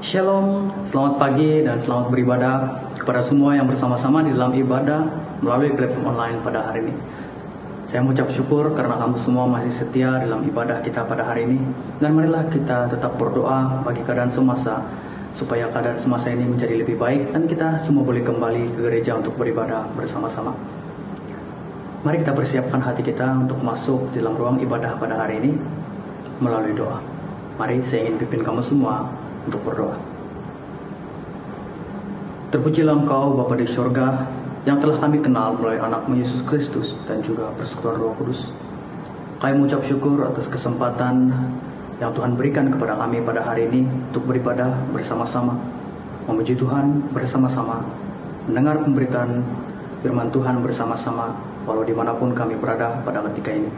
Shalom, selamat pagi dan selamat beribadah kepada semua yang bersama-sama di dalam ibadah melalui platform online pada hari ini. Saya mengucap syukur karena kamu semua masih setia dalam ibadah kita pada hari ini. Dan marilah kita tetap berdoa bagi keadaan semasa, supaya keadaan semasa ini menjadi lebih baik dan kita semua boleh kembali ke gereja untuk beribadah bersama-sama. Mari kita persiapkan hati kita untuk masuk dalam ruang ibadah pada hari ini melalui doa. Mari saya ingin pimpin kamu semua untuk berdoa. Terpujilah Engkau Bapa di surga, yang telah kami kenal melalui anak-Mu Yesus Kristus dan juga persekutuan Roh Kudus. Kami mengucap syukur atas kesempatan yang Tuhan berikan kepada kami pada hari ini untuk beribadah bersama-sama, memuji Tuhan bersama-sama, mendengar pemberitaan firman Tuhan bersama-sama, walau dimanapun kami berada pada ketika ini.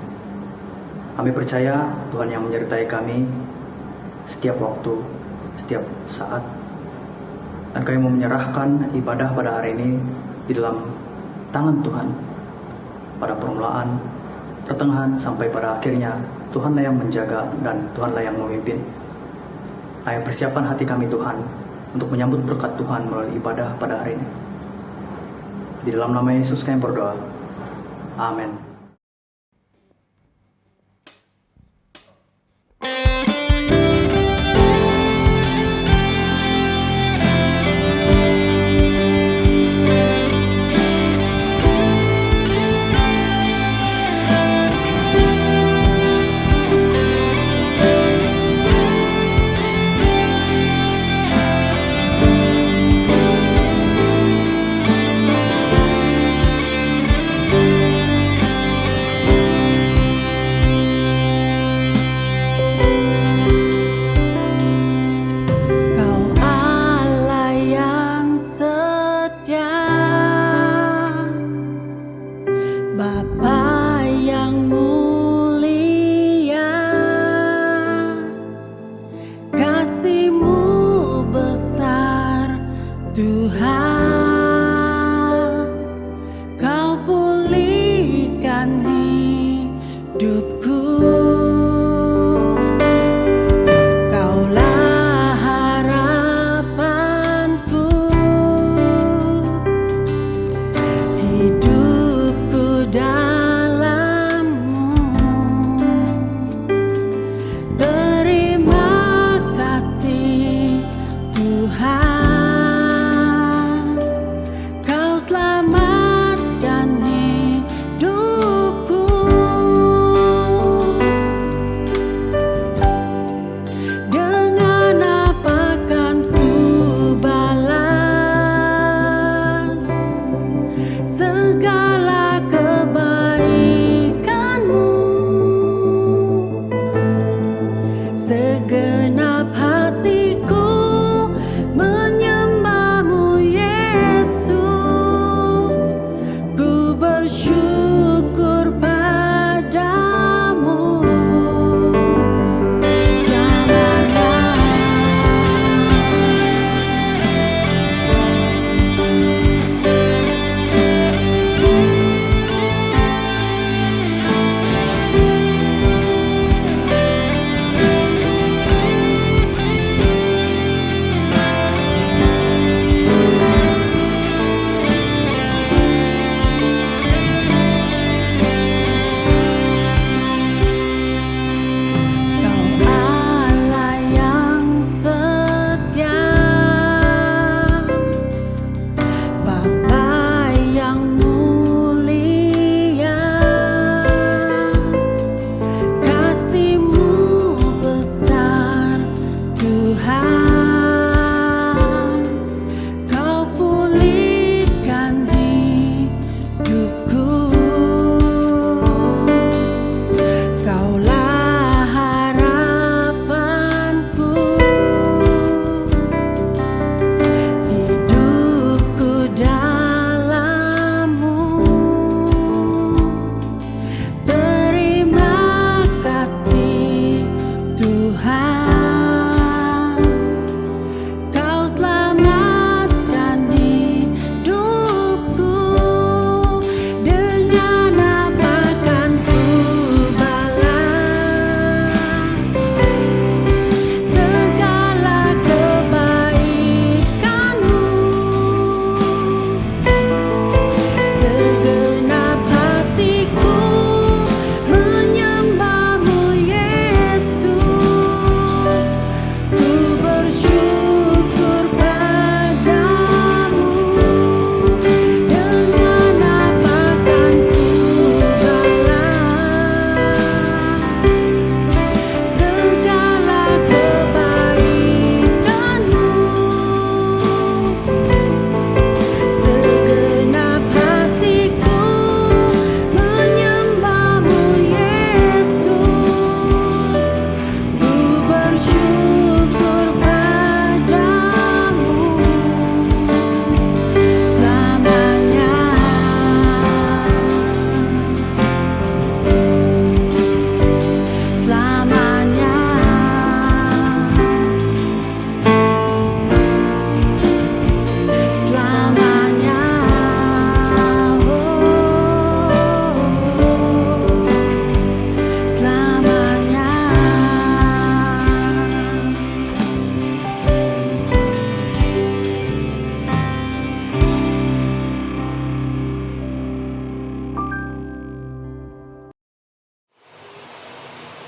Kami percaya Tuhan yang menyertai kami setiap waktu, setiap saat, dan kami mau menyerahkan ibadah pada hari ini di dalam tangan Tuhan. Pada permulaan, pertengahan, sampai pada akhirnya, Tuhanlah yang menjaga dan Tuhanlah yang memimpin. Kami persiapkan hati kami Tuhan untuk menyambut berkat Tuhan melalui ibadah pada hari ini. Di dalam nama Yesus kami berdoa. Amin.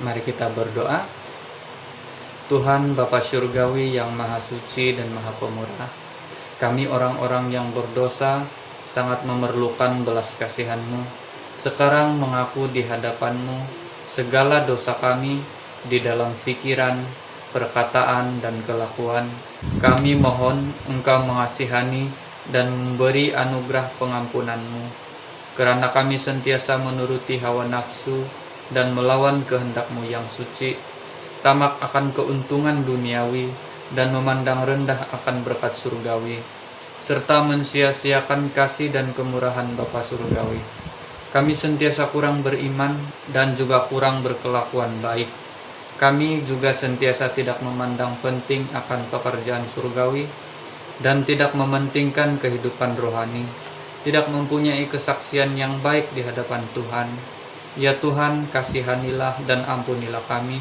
Mari kita berdoa. Tuhan Bapa Surgawi yang Maha Suci dan Maha Pemurah, kami orang-orang yang berdosa sangat memerlukan belas kasihan-Mu. Sekarang mengaku di hadapan-Mu segala dosa kami di dalam pikiran, perkataan, dan kelakuan. Kami mohon Engkau mengasihani dan memberi anugerah pengampunan-Mu, karena kami sentiasa menuruti hawa nafsu dan melawan kehendak-Mu yang suci, tamak akan keuntungan duniawi dan memandang rendah akan berkat surgawi, serta mensia-siakan kasih dan kemurahan Bapa Surgawi. Kami sentiasa kurang beriman dan juga kurang berkelakuan baik. Kami juga sentiasa tidak memandang penting akan pekerjaan surgawi dan tidak mementingkan kehidupan rohani, tidak mempunyai kesaksian yang baik di hadapan Tuhan. Ya Tuhan, kasihanilah dan ampunilah kami.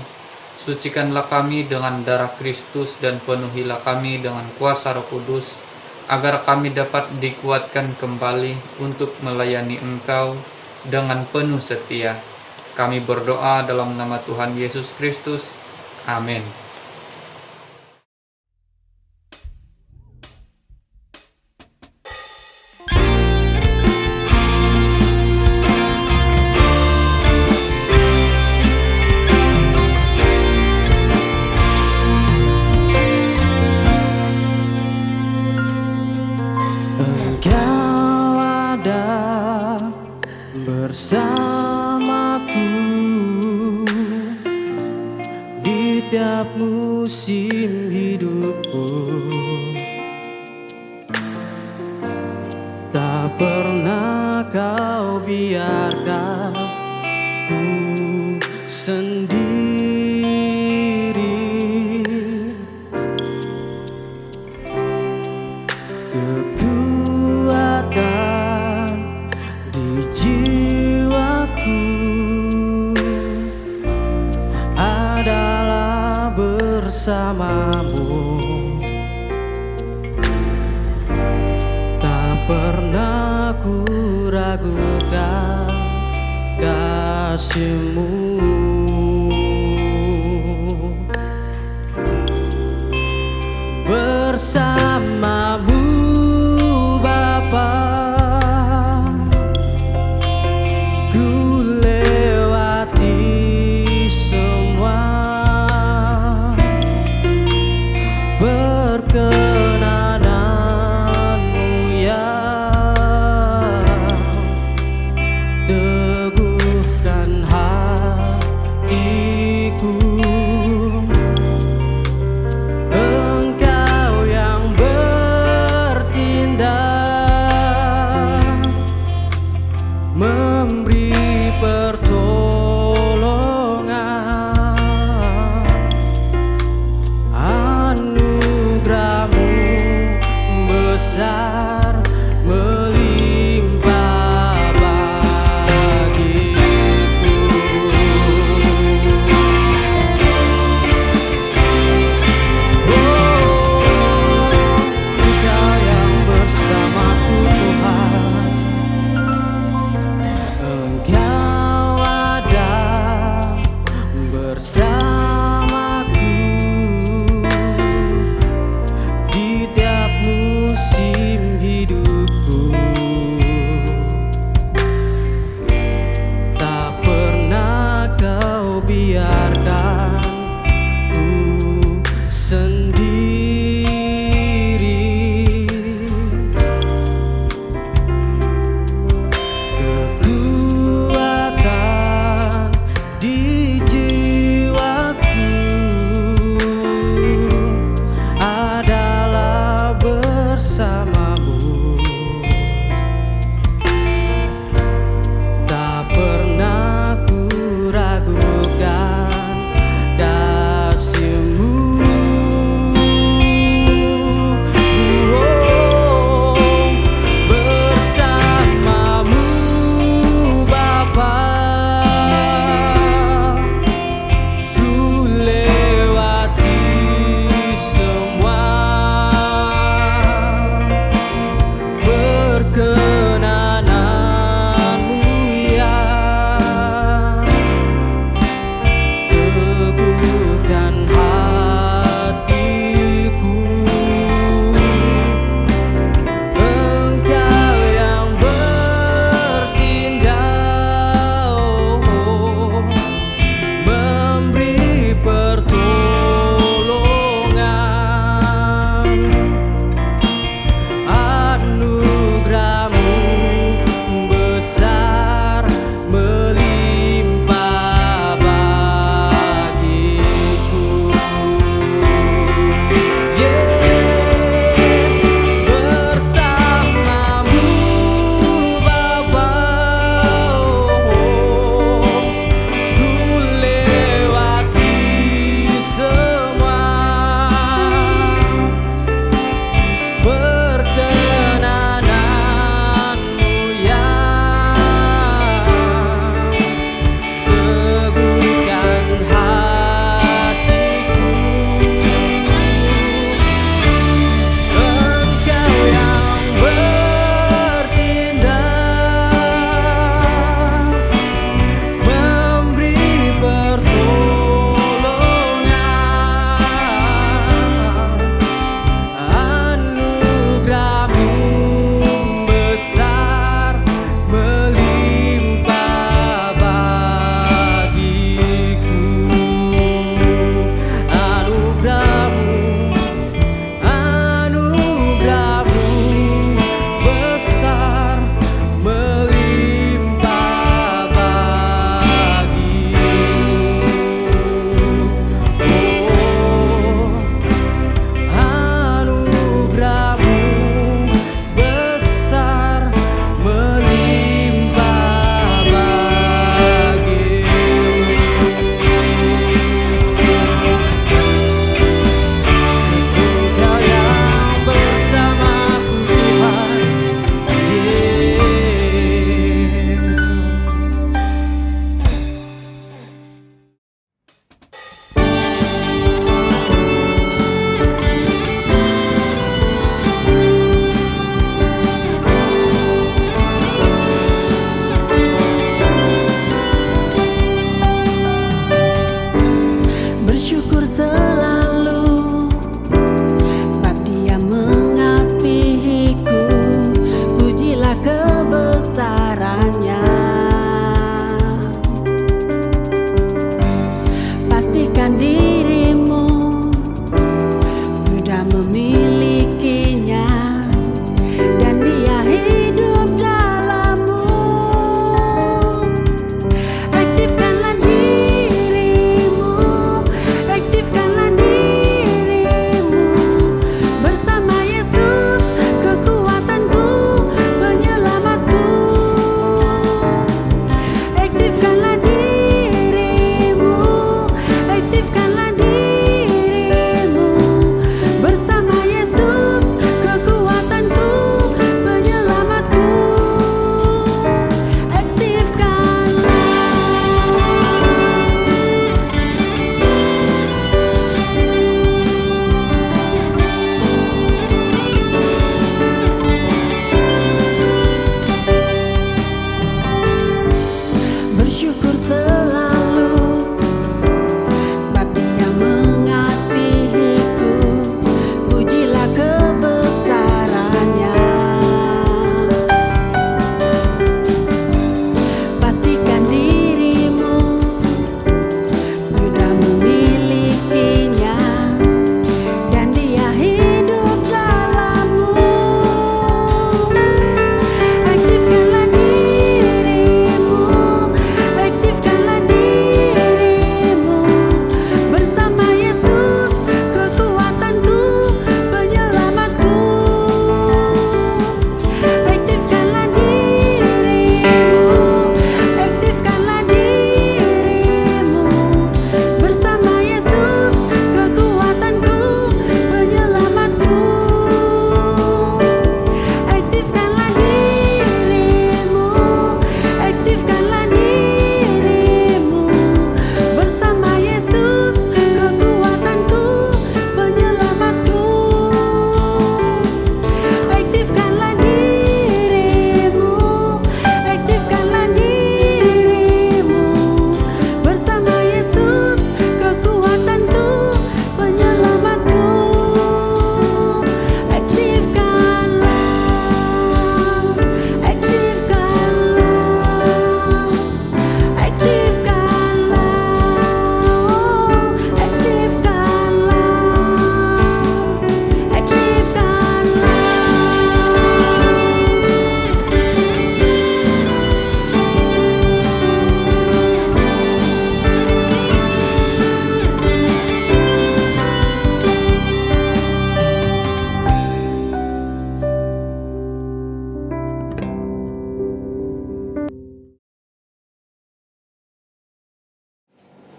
Sucikanlah kami dengan darah Kristus dan penuhilah kami dengan kuasa Roh Kudus, agar kami dapat dikuatkan kembali untuk melayani Engkau dengan penuh setia. Kami berdoa dalam nama Tuhan Yesus Kristus. Amin. Engkau ada bersamaku di tiap musim hidupku. Tak pernah kau biarkan ku sendiri. Kekuatan di jiwaku adalah bersamamu. Tak pernah ku ragukan kasih-Mu. Bersamamu Bapa, ku lewati semua. Perkenanan-Mu yang teguhkan hatiku. Engkau yang bertindak, memberi pertolongan. Anugerah-Mu besar melimpah bagiku. Engkau yang bersamaku Tuhan. Engkau ada bersamaku di tiap musim hidupku. Tak pernah kau biarkan ku sendiri. Kekuatan di jiwaku adalah bersamamu. Tak pernah ku ragukan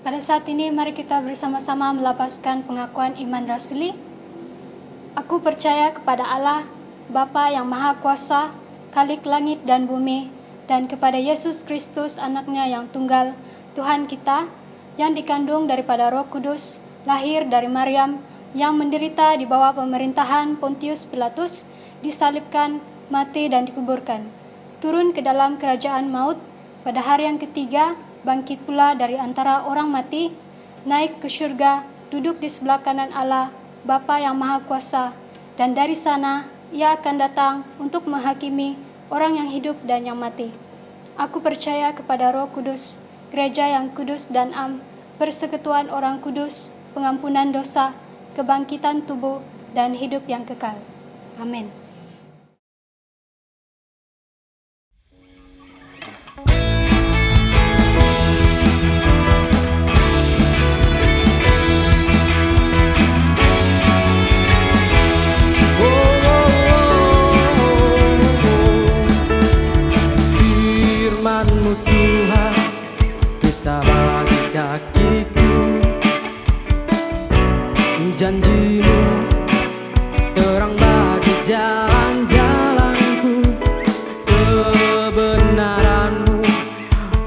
Pada saat ini mari kita bersama-sama melapaskan pengakuan iman rasuli. Aku percaya kepada Allah, Bapa yang Maha Kuasa, Khalik langit dan bumi, dan kepada Yesus Kristus anaknya yang tunggal, Tuhan kita, yang dikandung daripada Roh Kudus, lahir dari Maryam, yang menderita di bawah pemerintahan Pontius Pilatus, disalibkan, mati dan dikuburkan. Turun ke dalam kerajaan maut, pada hari yang ketiga, bangkit pula dari antara orang mati, naik ke surga, duduk di sebelah kanan Allah, Bapa yang Maha Kuasa, dan dari sana ia akan datang untuk menghakimi orang yang hidup dan yang mati. Aku percaya kepada Roh Kudus, gereja yang kudus dan am, persekutuan orang kudus, pengampunan dosa, kebangkitan tubuh, dan hidup yang kekal. Amin. Firman-Mu Tuhan, kita bagi kakiku. Janji-Mu terang bagi jalan-jalanku. Kebenaran-Mu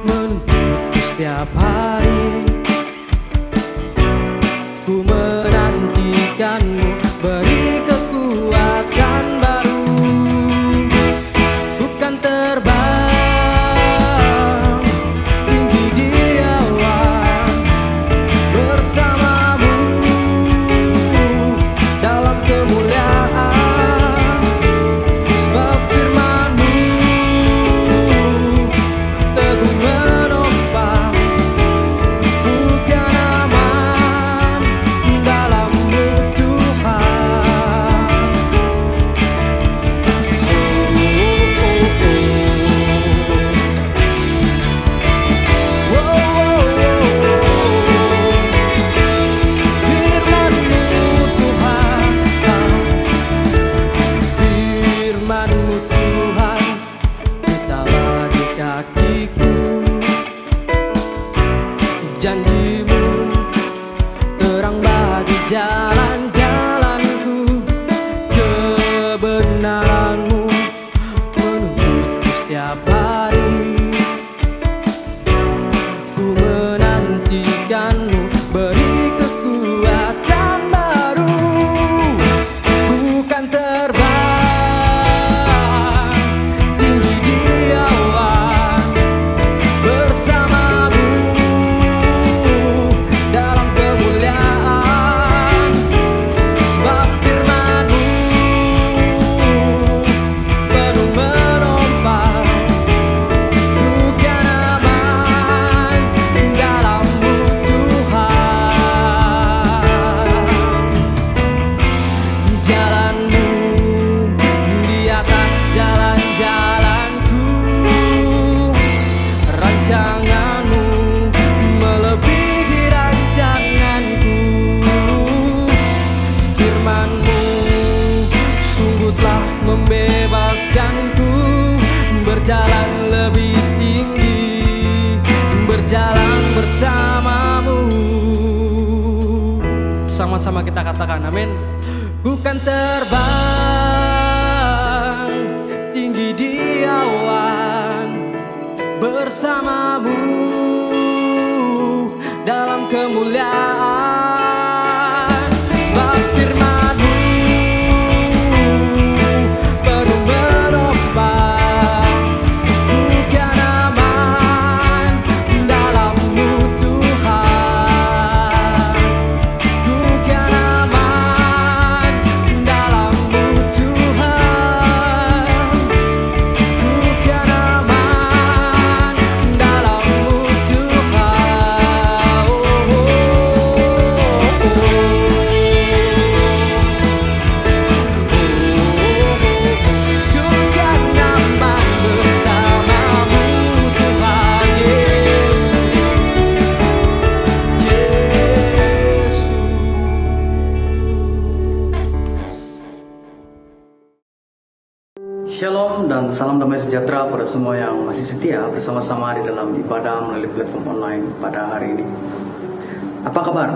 menuntunku setiap hari. Ku menantikan-Mu, beri kekuatan baru. Bukan terbang tinggi di awan, bersama-Mu dalam kemuliaan. Sebab firman-Mu teguh menopang, bukan aman dalam-Mu Tuhan. Firman-Mu Tuhan, kita bagi kakiku. Janji-Mu terang bagi jalan-jalanku. Kebenaran-Mu menuntunku setiap hari. Ku menantikan-Mu, beri kekuatan baru. Bukan terbang tinggi di awan, bersama-Mu dalam kemuliaan. Sebab firman-Mu penuh menopang, bukan aman dalam-Mu Tuhan. Jalan-Mu di atas jalan-jalanku, rancangan-Mu melebihi rancanganku. Firman-Mu sungguh telah membebaskanku, berjalan lebih tinggi, berjalan bersama-Mu. Sama-sama kita katakan amin. Bukan terbang tinggi di awan, bersama-Mu dalam kemuliaan. Sebab firman-Mu penuh menopang, bukan aman dalam-Mu Tuhan. Bukan aman dalam-Mu Tuhan. Bukan aman dalam-Mu Tuhan. Bukan aman bersama-Mu Tuhan Yesus. Shalom dan salam damai sejahtera pada semua yang masih setia bersama-sama di dalam ibadah melalui platform online pada hari ini. Apa kabar?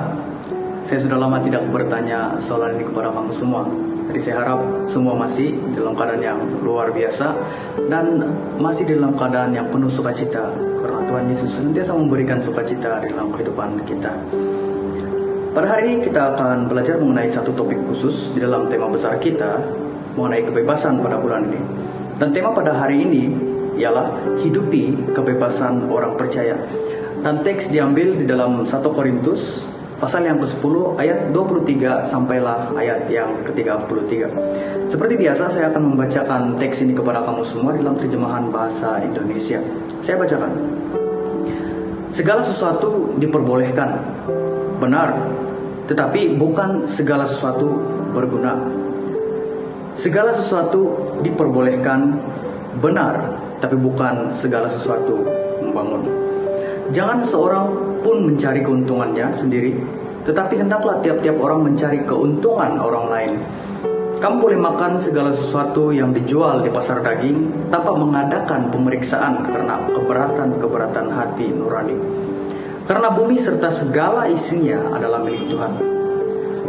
Saya sudah lama tidak bertanya soal ini kepada kamu semua. Jadi saya harap semua masih dalam keadaan yang luar biasa dan masih dalam keadaan yang penuh sukacita, karena Tuhan Yesus senantiasa memberikan sukacita dalam kehidupan kita. Pada hari ini kita akan belajar mengenai satu topik khusus di dalam tema besar kita mengenai kebebasan pada bulan ini. Dan tema pada hari ini ialah hidupi kebebasan orang percaya. Dan teks diambil di dalam 1 Korintus pasal yang ke-10 ayat 23 sampailah ayat yang ke-33. Seperti biasa saya akan membacakan teks ini kepada kamu semua dalam terjemahan bahasa Indonesia. Saya bacakan. Segala sesuatu diperbolehkan, benar, tetapi bukan segala sesuatu berguna. Segala sesuatu diperbolehkan, benar, tapi bukan segala sesuatu membangun. Jangan seorang pun mencari keuntungannya sendiri, tetapi hendaklah tiap-tiap orang mencari keuntungan orang lain. Kamu boleh makan segala sesuatu yang dijual di pasar daging tanpa mengadakan pemeriksaan karena keberatan hati nurani. Karena bumi serta segala isinya adalah milik Tuhan.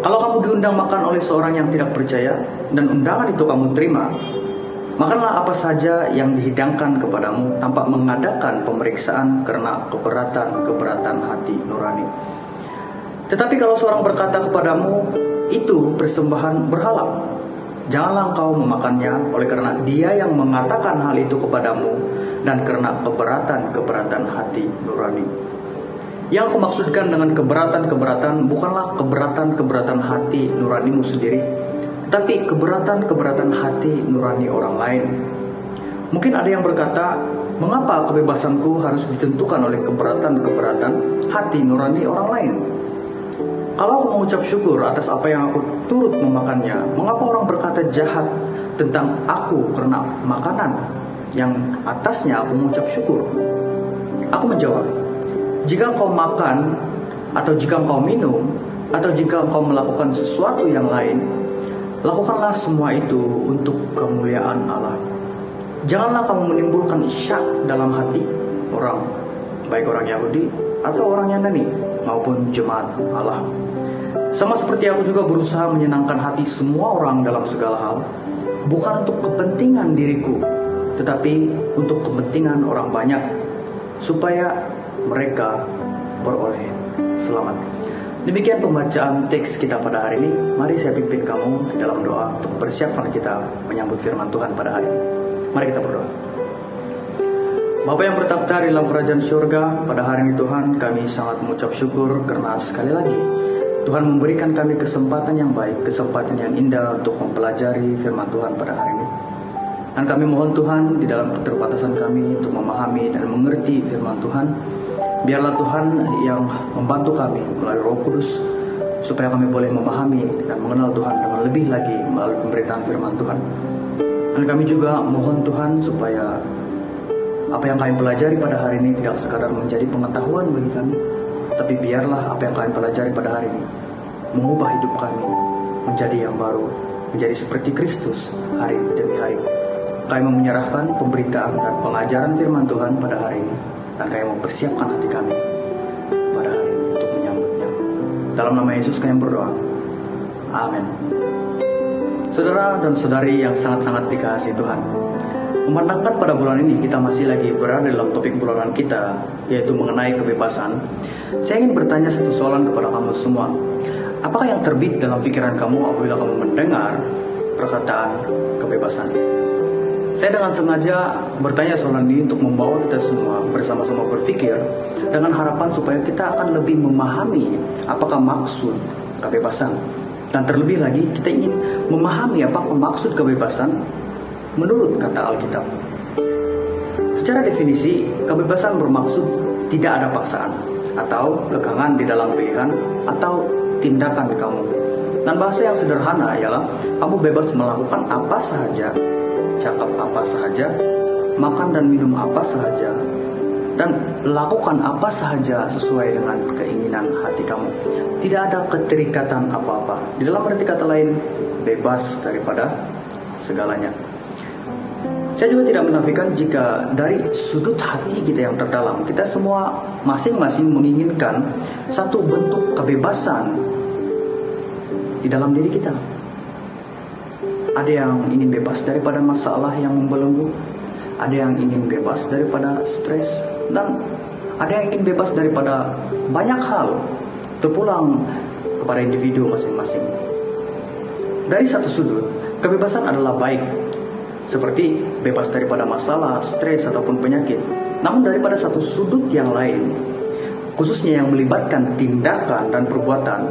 Kalau kamu diundang makan oleh seorang yang tidak percaya dan undangan itu kamu terima, makanlah apa saja yang dihidangkan kepadamu tanpa mengadakan pemeriksaan karena keberatan hati nurani. Tetapi kalau seorang berkata kepadamu, itu persembahan berhala, janganlah engkau memakannya oleh karena dia yang mengatakan hal itu kepadamu dan karena keberatan hati nurani. Yang aku maksudkan dengan keberatan bukanlah keberatan hati nuranimu sendiri, tapi keberatan hati nurani orang lain. Mungkin ada yang berkata, mengapa kebebasanku harus ditentukan oleh keberatan hati nurani orang lain? Kalau aku mengucap syukur atas apa yang aku turut memakannya, mengapa orang berkata jahat tentang aku karena makanan yang atasnya aku mengucap syukur? Aku menjawab, jika engkau makan, atau jika engkau minum, atau jika engkau melakukan sesuatu yang lain, lakukanlah semua itu untuk kemuliaan Allah. Janganlah kamu menimbulkan syak dalam hati orang, baik orang Yahudi atau orang Yunani maupun jemaat Allah. Sama seperti aku juga berusaha menyenangkan hati semua orang dalam segala hal, bukan untuk kepentingan diriku, tetapi untuk kepentingan orang banyak, supaya mereka beroleh selamat. Demikian pembacaan teks kita pada hari ini. Mari saya pimpin kamu dalam doa untuk persiapkan kita menyambut firman Tuhan pada hari ini. Mari kita berdoa. Bapa yang bertakhta di dalam kerajaan surga, pada hari ini Tuhan, kami sangat mengucap syukur karena sekali lagi Tuhan memberikan kami kesempatan yang baik, kesempatan yang indah untuk mempelajari firman Tuhan pada hari ini. Dan kami mohon Tuhan di dalam keterbatasan kami untuk memahami dan mengerti firman Tuhan, biarlah Tuhan yang membantu kami melalui Roh Kudus, supaya kami boleh memahami dan mengenal Tuhan dengan lebih lagi melalui pemberitaan firman Tuhan. Dan kami juga mohon Tuhan supaya apa yang kami pelajari pada hari ini tidak sekadar menjadi pengetahuan bagi kami, tapi biarlah apa yang kami pelajari pada hari ini mengubah hidup kami menjadi yang baru, menjadi seperti Kristus hari demi hari. Kami menyerahkan pemberitaan dan pengajaran firman Tuhan pada hari ini, dan kami mempersiapkan hati kami pada hari ini untuk menyambutnya. Dalam nama Yesus kami berdoa. Amin. Saudara dan saudari yang sangat-sangat dikasihi Tuhan, memandangkan pada bulan ini kita masih lagi berada dalam topik bulanan kita, yaitu mengenai kebebasan. Saya ingin bertanya satu soalan kepada kamu semua. Apakah yang terbit dalam pikiran kamu apabila kamu mendengar perkataan kebebasan? Saya dengan sengaja bertanya soal ini untuk membawa kita semua bersama-sama berpikir dengan harapan supaya kita akan lebih memahami apakah maksud kebebasan. Dan terlebih lagi kita ingin memahami apakah maksud kebebasan menurut kata Alkitab. Secara definisi, kebebasan bermaksud tidak ada paksaan atau kekangan di dalam pilihan atau tindakan kamu. Dan bahasa yang sederhana ialah kamu bebas melakukan apa sahaja, cakap apa sahaja, makan dan minum apa sahaja, dan lakukan apa sahaja sesuai dengan keinginan hati kamu. Tidak ada keterikatan apa-apa. Di dalam arti kata lain, bebas daripada segalanya. Saya juga tidak menafikan jika dari sudut hati kita yang terdalam, kita semua masing-masing menginginkan satu bentuk kebebasan di dalam diri kita. Ada yang ingin bebas daripada masalah yang membelenggu, ada yang ingin bebas daripada stres, dan ada yang ingin bebas daripada banyak hal, terpulang kepada individu masing-masing. Dari satu sudut, kebebasan adalah baik, seperti bebas daripada masalah, stres, ataupun penyakit. Namun daripada satu sudut yang lain, khususnya yang melibatkan tindakan dan perbuatan,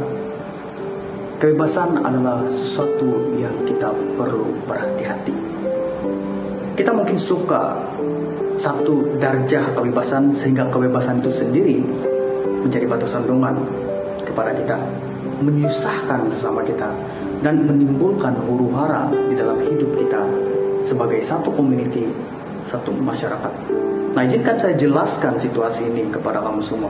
kebebasan adalah sesuatu yang kita perlu berhati-hati. Kita mungkin suka satu darjah kebebasan, sehingga kebebasan itu sendiri menjadi batu sandungan kepada kita, menyusahkan sesama kita, dan menimbulkan huru-hara di dalam hidup kita sebagai satu community, satu masyarakat. Nah, izinkan saya jelaskan situasi ini kepada kamu semua.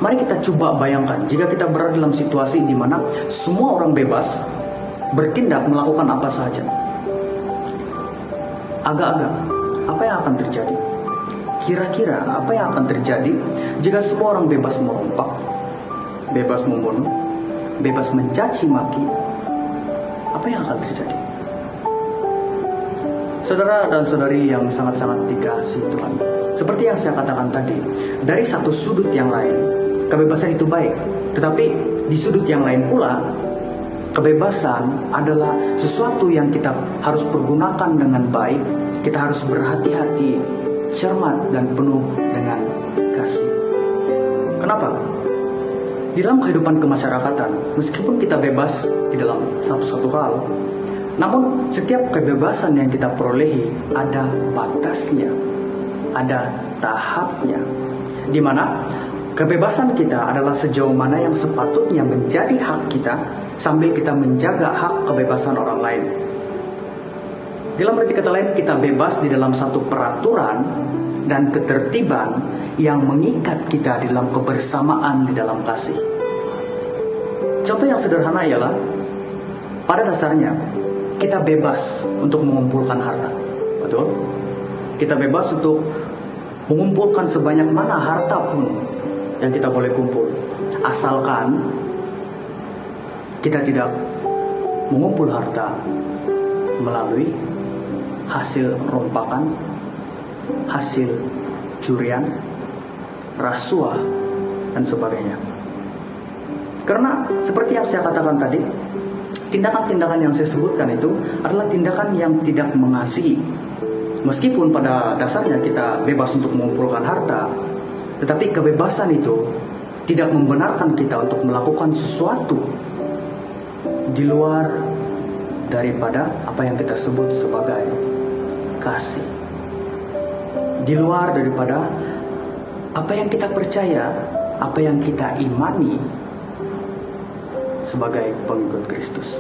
Mari kita coba bayangkan jika kita berada dalam situasi di mana semua orang bebas bertindak melakukan apa saja. Agak-agak, apa yang akan terjadi? Kira-kira apa yang akan terjadi jika semua orang bebas merompak, bebas membunuh, bebas mencaci maki? Apa yang akan terjadi? Saudara dan saudari yang sangat-sangat dikasihi Tuhan, seperti yang saya katakan tadi, dari satu sudut yang lain, kebebasan itu baik. Tetapi di sudut yang lain pula, kebebasan adalah sesuatu yang kita harus pergunakan dengan baik. Kita harus berhati-hati, cermat, dan penuh dengan kasih. Kenapa? Di dalam kehidupan kemasyarakatan, meskipun kita bebas di dalam satu-satu hal, namun setiap kebebasan yang kita perolehi ada batasnya, ada tahapnya, di mana kebebasan kita adalah sejauh mana yang sepatutnya menjadi hak kita, sambil kita menjaga hak kebebasan orang lain. Dalam arti kata lain, kita bebas di dalam satu peraturan dan ketertiban yang mengikat kita di dalam kebersamaan di dalam kasih. Contoh yang sederhana ialah, pada dasarnya kita bebas untuk mengumpulkan harta. Betul? Kita bebas untuk mengumpulkan sebanyak mana harta pun yang kita boleh kumpul, asalkan kita tidak mengumpul harta melalui hasil rompakan, hasil curian, rasuah, dan sebagainya. Karena seperti yang saya katakan tadi, tindakan-tindakan yang saya sebutkan itu adalah tindakan yang tidak mengasihi. Meskipun pada dasarnya kita bebas untuk mengumpulkan harta, tetapi kebebasan itu tidak membenarkan kita untuk melakukan sesuatu di luar daripada apa yang kita sebut sebagai kasih. Di luar daripada apa yang kita percaya, apa yang kita imani sebagai pengikut Kristus.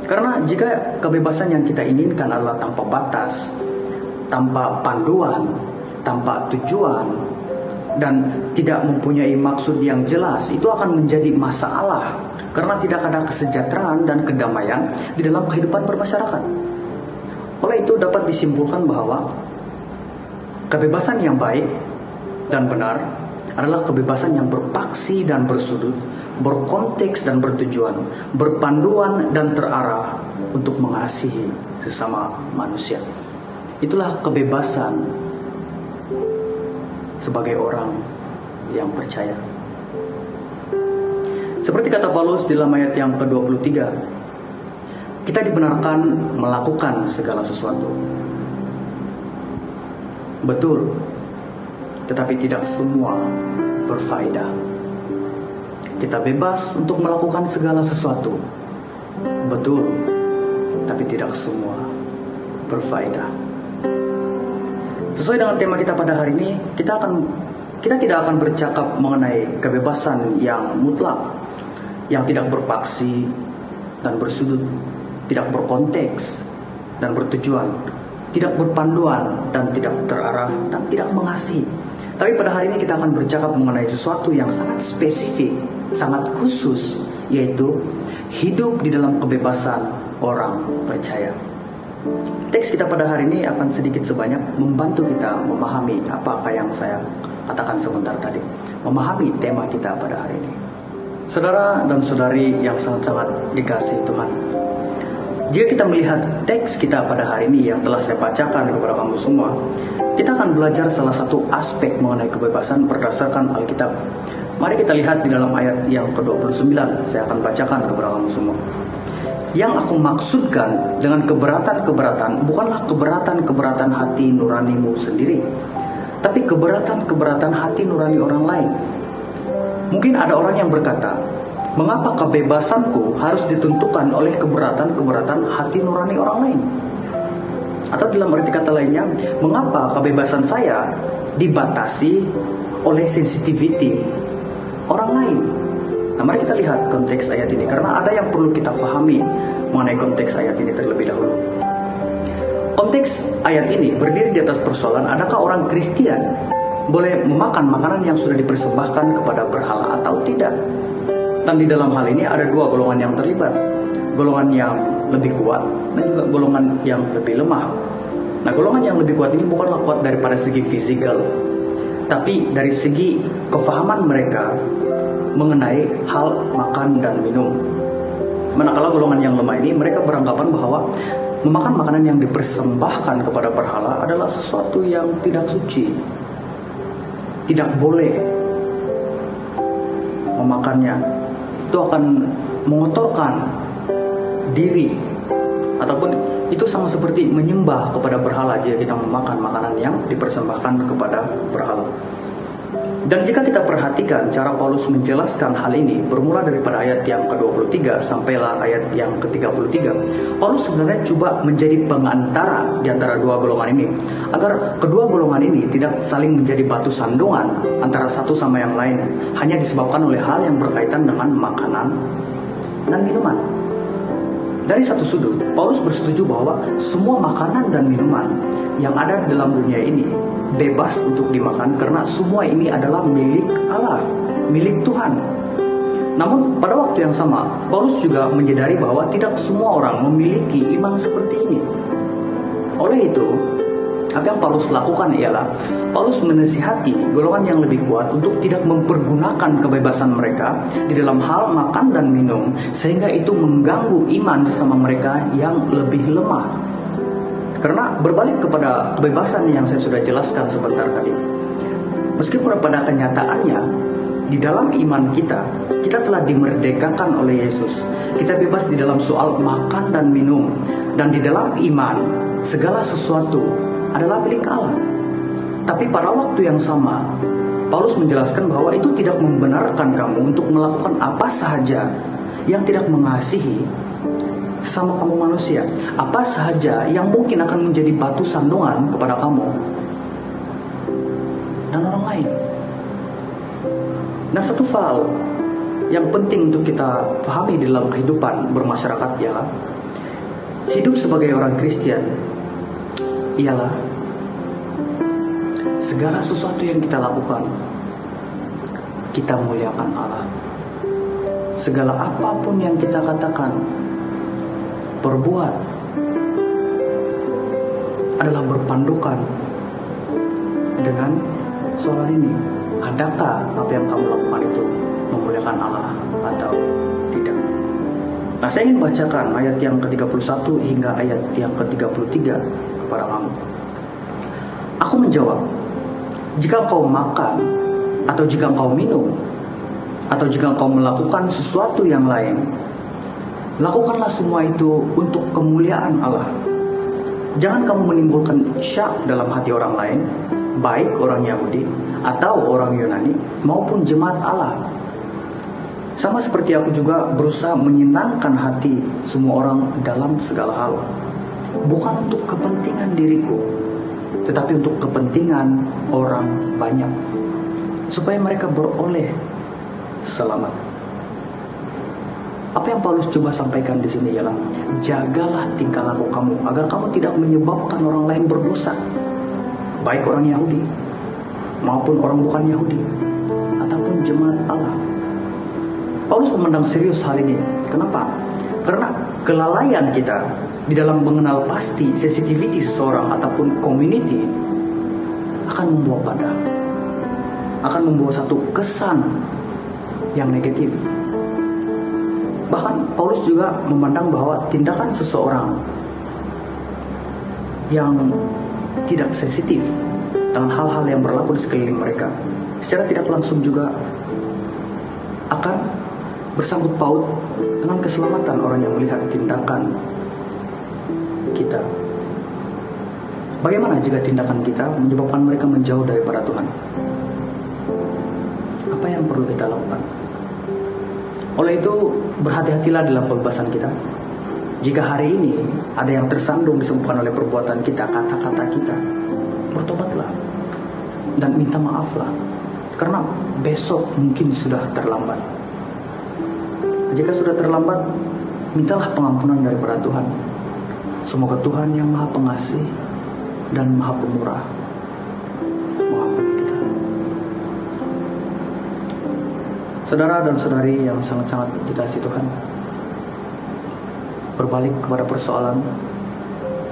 Karena jika kebebasan yang kita inginkan adalah tanpa batas, tanpa panduan, tanpa tujuan, dan tidak mempunyai maksud yang jelas, itu akan menjadi masalah. Karena tidak ada kesejahteraan dan kedamaian di dalam kehidupan bermasyarakat. Oleh itu dapat disimpulkan bahwa kebebasan yang baik dan benar adalah kebebasan yang berpaksi dan bersudut, berkonteks dan bertujuan, berpanduan dan terarah untuk mengasihi sesama manusia. Itulah kebebasan sebagai orang yang percaya. Seperti kata Paulus di dalam ayat yang ke-23, kita dibenarkan melakukan segala sesuatu. Betul, tetapi tidak semua berfaedah. Kita bebas untuk melakukan segala sesuatu. Betul, tapi tidak semua berfaedah. Sesuai dengan tema kita pada hari ini, kita tidak akan bercakap mengenai kebebasan yang mutlak, yang tidak berpaksi dan bersudut, tidak berkonteks dan bertujuan, tidak berpanduan dan tidak terarah dan tidak mengasihi. Tapi pada hari ini kita akan bercakap mengenai sesuatu yang sangat spesifik, sangat khusus, yaitu hidup di dalam kebebasan orang percaya. Teks kita pada hari ini akan sedikit sebanyak membantu kita memahami apakah yang saya katakan sebentar tadi, memahami tema kita pada hari ini. Saudara dan saudari yang sangat-sangat dikasihi Tuhan, jika kita melihat teks kita pada hari ini yang telah saya bacakan kepada kamu semua, kita akan belajar salah satu aspek mengenai kebebasan berdasarkan Alkitab. Mari kita lihat di dalam ayat yang ke-29, saya akan bacakan kepada kamu semua. Yang aku maksudkan dengan keberatan-keberatan bukanlah keberatan-keberatan hati nuranimu sendiri, tapi keberatan-keberatan hati nurani orang lain. Mungkin ada orang yang berkata, mengapa kebebasanku harus ditentukan oleh keberatan-keberatan hati nurani orang lain? Atau dalam arti kata lainnya, mengapa kebebasan saya dibatasi oleh sensitivity orang lain? Nah, mari kita lihat konteks ayat ini, karena ada yang perlu kita pahami mengenai konteks ayat ini terlebih dahulu. Konteks ayat ini berdiri di atas persoalan, adakah orang Kristen boleh memakan makanan yang sudah dipersembahkan kepada berhala atau tidak? Dan di dalam hal ini ada dua golongan yang terlibat, golongan yang lebih kuat dan juga golongan yang lebih lemah. Nah, golongan yang lebih kuat ini bukanlah kuat daripada segi fisikal, tapi dari segi kefahaman mereka mengenai hal makan dan minum. Manakala golongan yang lemah ini, mereka beranggapan bahwa memakan makanan yang dipersembahkan kepada berhala adalah sesuatu yang tidak suci, tidak boleh memakannya. Itu akan mengotorkan diri, ataupun itu sama seperti menyembah kepada berhala jika kita memakan makanan yang dipersembahkan kepada berhala. Dan jika kita perhatikan cara Paulus menjelaskan hal ini bermula daripada ayat yang ke-23 sampailah ayat yang ke-33, Paulus sebenarnya coba menjadi pengantara di antara dua golongan ini, agar kedua golongan ini tidak saling menjadi batu sandungan antara satu sama yang lain hanya disebabkan oleh hal yang berkaitan dengan makanan dan minuman. Dari satu sudut, Paulus bersetuju bahwa semua makanan dan minuman yang ada dalam dunia ini bebas untuk dimakan karena semua ini adalah milik Allah, milik Tuhan. Namun pada waktu yang sama, Paulus juga menyadari bahwa tidak semua orang memiliki iman seperti ini. Oleh itu, apa yang Paulus lakukan ialah Paulus menasihati golongan yang lebih kuat untuk tidak mempergunakan kebebasan mereka di dalam hal makan dan minum, sehingga itu mengganggu iman sesama mereka yang lebih lemah. Karena berbalik kepada kebebasan yang saya sudah jelaskan sebentar tadi, meskipun pada kenyataannya di dalam iman kita telah dimerdekakan oleh Yesus. Kita bebas di dalam soal makan dan minum, dan di dalam iman segala sesuatu adalah milik Allah. Tapi pada waktu yang sama, Paulus menjelaskan bahwa itu tidak membenarkan kamu untuk melakukan apa sahaja yang tidak mengasihi sama kamu manusia, apa sahaja yang mungkin akan menjadi batu sandungan kepada kamu dan orang lain. Nah, satu hal yang penting untuk kita pahami dalam kehidupan bermasyarakat ialah hidup sebagai orang Kristen ialah segala sesuatu yang kita lakukan, kita muliakan Allah. Segala apapun yang kita katakan, perbuat, adalah berpandukan dengan soal ini. Adakah apa yang kamu lakukan itu memuliakan Allah atau tidak? Nah, saya ingin bacakan ayat yang ke-31 hingga ayat yang ke-33 kepada kamu. Aku menjawab, jika engkau makan, atau jika engkau minum, atau jika engkau melakukan sesuatu yang lain, lakukanlah semua itu untuk kemuliaan Allah. Jangan kamu menimbulkan syak dalam hati orang lain, baik orang Yahudi atau orang Yunani maupun jemaat Allah. Sama seperti aku juga berusaha menyenangkan hati semua orang dalam segala hal. Bukan untuk kepentingan diriku, tetapi untuk kepentingan orang banyak, supaya mereka beroleh selamat. Apa yang Paulus coba sampaikan di sini ialah jagalah tingkah laku kamu agar kamu tidak menyebabkan orang lain berdosa, baik orang Yahudi maupun orang bukan Yahudi ataupun jemaat Allah. Paulus memandang serius hal ini. Kenapa? Karena kelalaian kita di dalam mengenal pasti sensitivity seseorang ataupun community akan membawa akan membawa satu kesan yang negatif. Bahkan Paulus juga memandang bahwa tindakan seseorang yang tidak sensitif dengan hal-hal yang berlaku di sekeliling mereka secara tidak langsung juga akan bersangkut paut dengan keselamatan orang yang melihat tindakan kita. Bagaimana jika tindakan kita menyebabkan mereka menjauh daripada Tuhan? Apa yang perlu kita lakukan? Oleh itu, berhati-hatilah dalam pembebasan kita. Jika hari ini ada yang tersandung disebabkan oleh perbuatan kita, kata-kata kita, bertobatlah dan minta maaflah, karena besok mungkin sudah terlambat. Jika sudah terlambat, mintalah pengampunan daripada Tuhan. Semoga Tuhan yang Maha Pengasih dan Maha Pemurah mengampuni kita. Saudara dan saudari yang sangat-sangat dikasihi Tuhan, berbalik kepada persoalan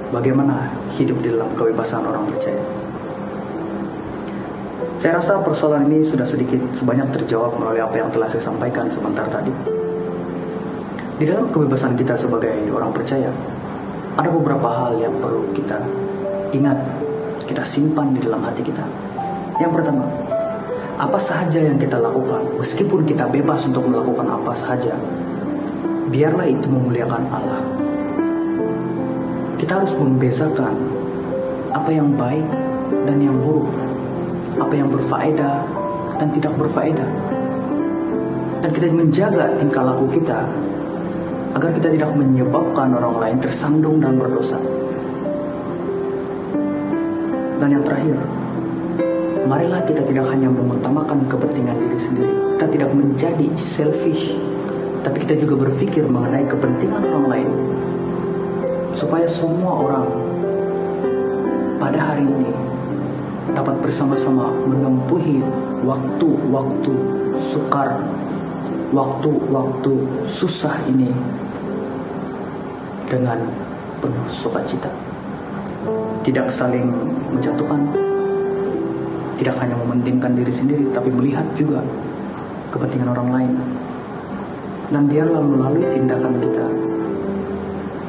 bagaimana hidup di dalam kebebasan orang percaya. Saya rasa persoalan ini sudah sedikit sebanyak terjawab melalui apa yang telah saya sampaikan sebentar tadi. Di dalam kebebasan kita sebagai orang percaya, ada beberapa hal yang perlu kita ingat, kita simpan di dalam hati kita. Yang pertama, apa sahaja yang kita lakukan, meskipun kita bebas untuk melakukan apa sahaja, biarlah itu memuliakan Allah. Kita harus membezakan apa yang baik dan yang buruk, apa yang berfaedah dan tidak berfaedah. Dan kita menjaga tingkah laku kita agar kita tidak menyebabkan orang lain tersandung dan berdosa. Dan yang terakhir, marilah kita tidak hanya mengutamakan kepentingan diri sendiri. Kita tidak menjadi selfish, tapi kita juga berpikir mengenai kepentingan orang lain, supaya semua orang pada hari ini dapat bersama-sama menempuhi waktu-waktu sukar, waktu-waktu susah ini dengan penuh sukacita. Tidak saling menjatuhkan, tidak hanya mementingkan diri sendiri, tapi melihat juga kepentingan orang lain. Dan biarlah melalui tindakan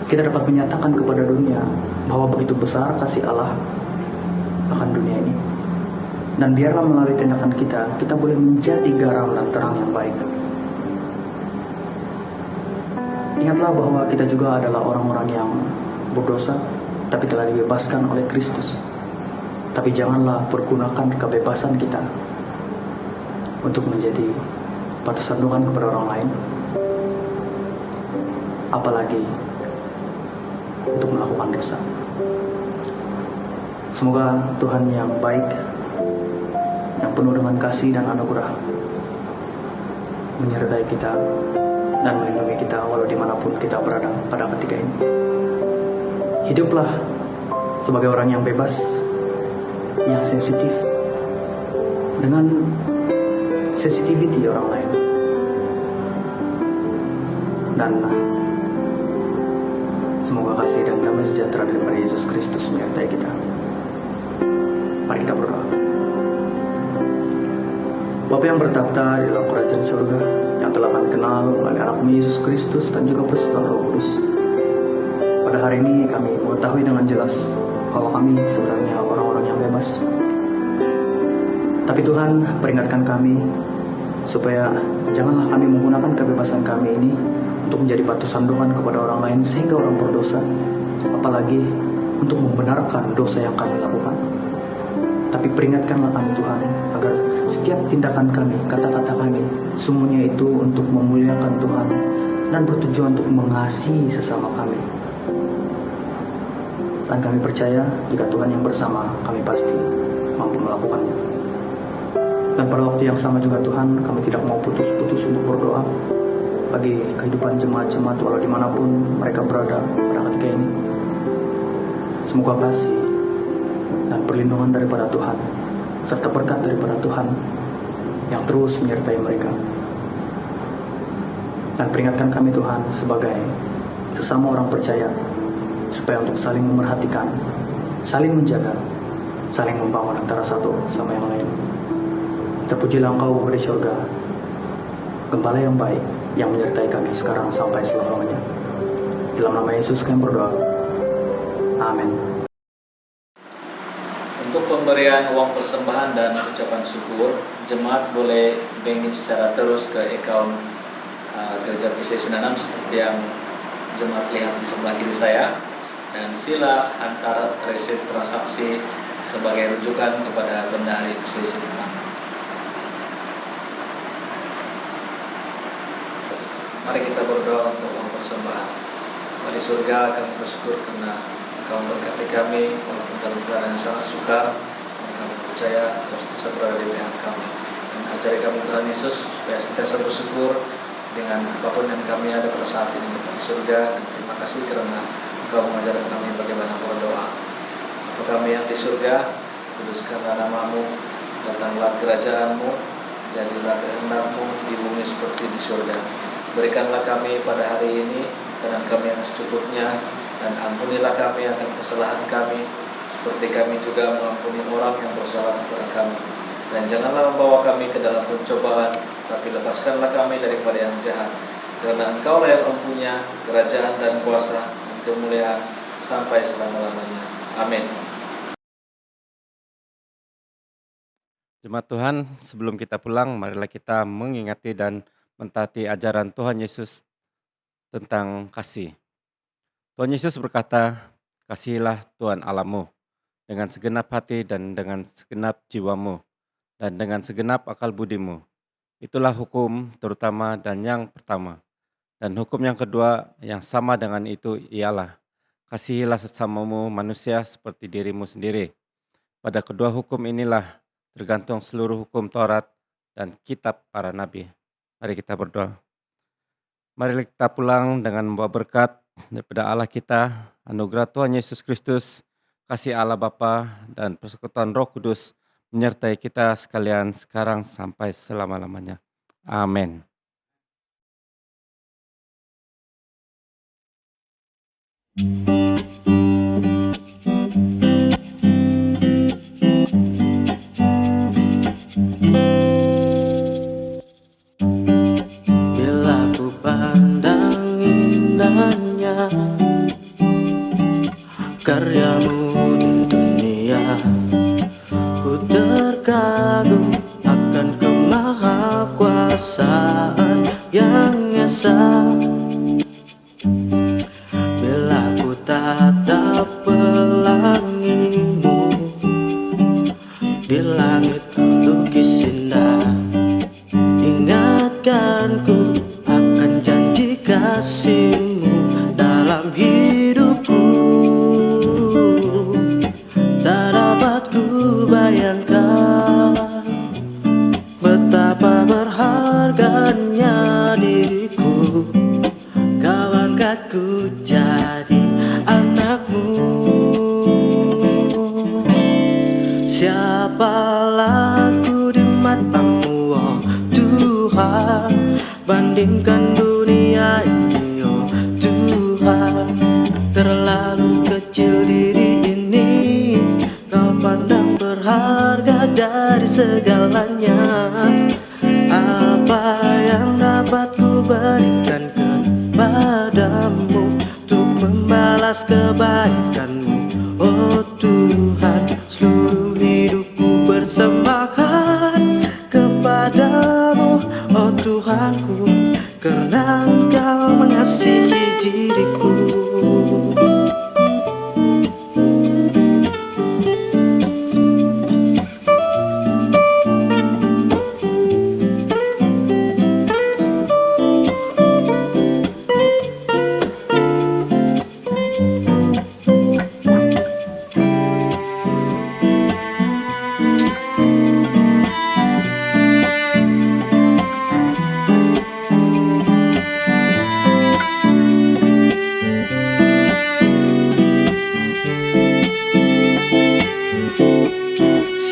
kita dapat menyatakan kepada dunia bahwa begitu besar kasih Allah akan dunia ini. Dan biarlah melalui tindakan kita boleh menjadi garam dan terang yang baik. Ingatlah bahwa kita juga adalah orang-orang yang berdosa, tapi telah dibebaskan oleh Kristus. Tapi janganlah pergunakan kebebasan kita untuk menjadi batu sandungan kepada orang lain, apalagi untuk melakukan dosa. Semoga Tuhan yang baik, yang penuh dengan kasih dan anugerah, menyertai kita dan melindungi kita walau dimanapun kita berada pada ketika ini. Hiduplah sebagai orang yang bebas, yang sensitif dengan sensitivity orang lain. Dan semoga kasih dan damai sejahtera daripada Yesus Kristus menyertai kita. Mari kita berdoa. Bapa yang bertahta di dalam kerajaan surga, yang telah kami kenal melalui anakmu Yesus Kristus dan juga persekutuan Roh Kudus, pada hari ini kami mengetahui dengan jelas bahwa kami sebenarnya orang-orang yang bebas. Tapi Tuhan peringatkan kami supaya janganlah kami menggunakan kebebasan kami ini untuk menjadi batu sandungan kepada orang lain sehingga orang berdosa, apalagi untuk membenarkan dosa yang kami lakukan. Tapi peringatkanlah kami Tuhan agar setiap tindakan kami, kata-kata kami, semuanya itu untuk memuliakan Tuhan dan bertujuan untuk mengasihi sesama kami. Dan kami percaya jika Tuhan yang bersama, kami pasti mampu melakukannya. Dan pada waktu yang sama juga Tuhan, kami tidak mau putus-putus untuk berdoa bagi kehidupan jemaat-jemaat walau dimanapun mereka berada pada ketika ini. Semoga kasih dan perlindungan daripada Tuhan serta berkat daripada Tuhan yang terus menyertai mereka. Dan peringatkan kami Tuhan sebagai sesama orang percaya supaya untuk saling memerhatikan, saling menjaga, saling membangun antara satu sama yang lain. Terpujilah Engkau Bapa di surga, Gembala yang baik, yang menyertai kami sekarang sampai selama-lamanya. Dalam nama Yesus kami berdoa. Amin. Untuk pemberian uang persembahan dan ucapan syukur, jemaat boleh banking secara terus ke account Gereja PCI 96 seperti yang jemaat lihat di sebelah kiri saya, dan sila antar resit transaksi sebagai rujukan kepada Bendahari PCI 96. Mari kita berdoa untuk uang persembahan. Bapa di surga, kami bersyukur karena Engkau memberkati kami walaupun dalam keadaan yang sangat sukar. Kami percaya Kau bisa berada di pihak kami. Dan ajari kami Tuhan Yesus supaya kita selalu bersyukur dengan apapun yang kami ada pada saat ini Bapa di surga. Dan terima kasih karena Engkau mengajarkan kami bagaimana berdoa. Bapa kami yang di surga, kuduskanlah nama-Mu, datanglah kerajaan-Mu, jadilah kehendak-Mu di bumi seperti di surga. Berikanlah kami pada hari ini makanan kami yang secukupnya, dan ampunilah kami akan kesalahan kami, seperti kami juga mengampuni orang yang bersalah kepada kami. Dan janganlah membawa kami ke dalam pencobaan, tapi lepaskanlah kami daripada yang jahat. Karena Engkau-lah yang mempunyai kerajaan dan kuasa dan kemuliaan sampai selama-lamanya. Amin. Jemaat Tuhan, sebelum kita pulang, marilah kita mengingati dan mentaati ajaran Tuhan Yesus tentang kasih. Tuhan Yesus berkata, "Kasihilah Tuhan Allahmu dengan segenap hati dan dengan segenap jiwamu dan dengan segenap akal budimu." Itulah hukum terutama dan yang pertama. Dan hukum yang kedua yang sama dengan itu ialah, kasihilah sesamamu manusia seperti dirimu sendiri. Pada kedua hukum inilah tergantung seluruh hukum Taurat dan kitab para nabi. Mari kita berdoa. Mari kita pulang dengan membawa berkat daripada Allah kita, anugerah Tuhan Yesus Kristus, kasih Allah Bapa dan persekutuan Roh Kudus menyertai kita sekalian sekarang sampai selama-lamanya. Amin. Bila ku pandang indahnya karyamu di dunia, ku terkagum akan kemahakuasaan yang esa. Bila ku tatap pelangimu, di langit lukis indah, ingatkanku akan janji kasihmu dalam hidupku. Tak dapat ku bayangkan betapa berharganya diriku, kau angkatku jadi anakmu. Siapalah aku di matamu, oh Tuhan, bandingkan dunia ini, oh Tuhan. Terlalu kecil diri ini, kau pandang berharga dari segalanya. Apa yang dapat ku berikan kepadamu untuk membalas kebaikanmu, oh Tuhan. Seluruh hidupku persembahkan kepadamu, oh Tuhanku, karena Engkau mengasihi diriku.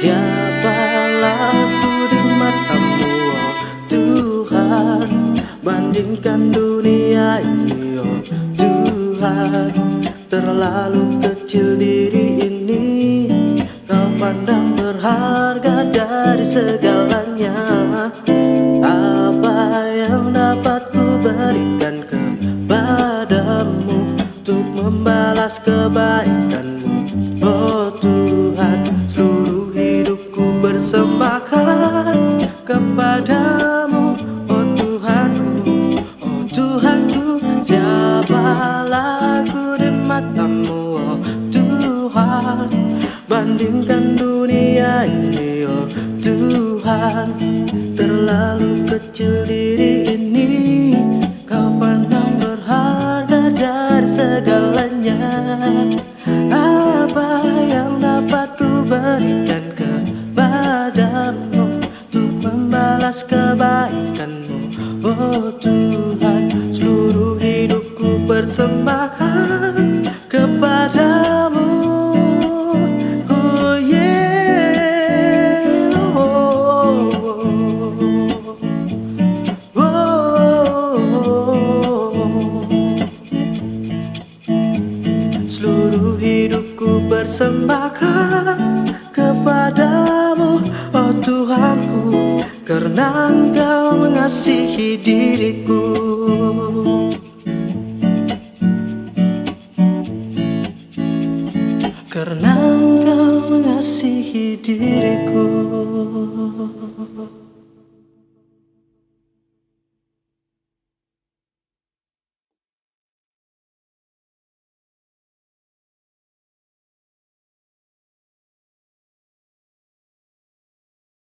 Siapalah aku di matamu, oh Tuhan, bandingkan dunia ini, oh Tuhan. terlalu kecil diri ini kau pandang berharga dari segalanya. Apa yang dapat ku berikan kepadamu untuk membalas kebaikanmu? Oh Tuhan, seluruh hidupku persembahkan kepadamu. Oh Tuhanku, oh Tuhanku, siapalah aku di matamu? Oh Tuhan, bandingkan dunia ini. Oh Tuhan, terlalu kecil diri ini kau pandang berharga dari segalanya. Apa yang dapat ku berikan kepadamu untuk membalas kebaikanmu? Oh Tuhan, seluruh hidupku persembahkan kepadamu. Oh yeah, oh, seluruh hidupku persembahkan kepadamu. Oh Tuhanku, karena Engkau mengasihi diriku. Karena Engkau mengasihi diriku.